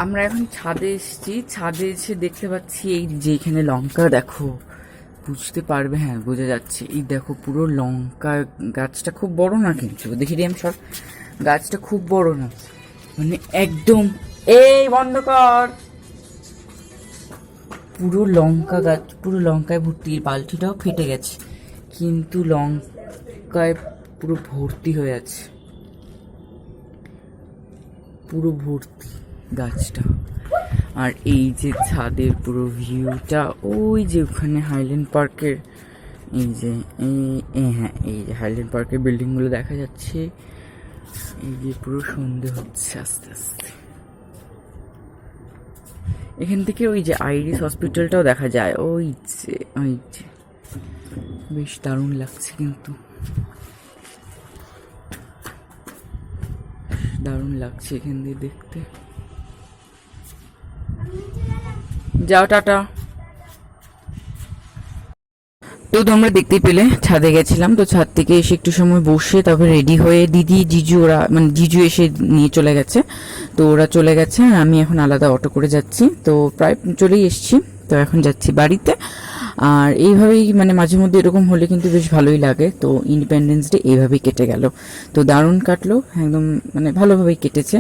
আমরা এখন ছাদে এসেছি, ছাদে এসে দেখতে পাচ্ছি এই যে এখানে লঙ্কা দেখো, বুঝতে পারবে, হ্যাঁ বোঝা যাচ্ছে। এই দেখো পুরো লঙ্কা গাছটা খুব বড় না, কিন্তু দেখি রে আমি সব, গাছটা খুব বড় না, মানে একদম, এই বন্ধ কর, পুরো লঙ্কা গাছ, পুরো লঙ্কায় ভর্তি। বালতিটাও ফেটে গেছে কিন্তু লঙ্কায় পুরো ভর্তি হয়ে আছে, পুরো ভর্তি গাছটা। আর এই যে ছাদের পুরো ভিউটা, ওই যে ওখানে হাইল্যান্ড পার্কের, এই যে হ্যাঁ এই যে হাইল্যান্ড পার্কের বিল্ডিংগুলো দেখা যাচ্ছে। এই যে পুরো সন্ধে হচ্ছে আস্তে আস্তে, এখান থেকে ওই যে আইরিস হসপিটালটাও দেখা যায়, ওই যে বেশ দারুণ লাগছে, কিন্তু দারুণ লাগছে এখান দিয়ে দেখতে। যাও টাটা। তো তোমরা দেখতেই পেলে ছাদে গেছিলাম, তো ছাদ থেকে এসে একটু সময় বসে তারপর রেডি হয়ে দিদি জিজু ওরা, মানে জিজু এসে নিয়ে চলে গেছে, তো ওরা চলে গেছে, আমি এখন আলাদা অটো করে যাচ্ছি, তো প্রায় চলেই এসছি, তো এখন যাচ্ছি বাড়িতে। আর এইভাবেই মানে মাঝে মধ্যে এরকম হলে কিন্তু বেশ ভালোই লাগে। তো ইন্ডিপেন্ডেন্স ডে এইভাবেই কেটে গেল, তো দারুণ কাটলো একদম, মানে ভালোভাবেই কেটেছে।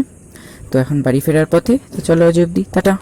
তো এখন বাড়ি ফেরার পথে, তো চলো আজ অবধি, টাটা।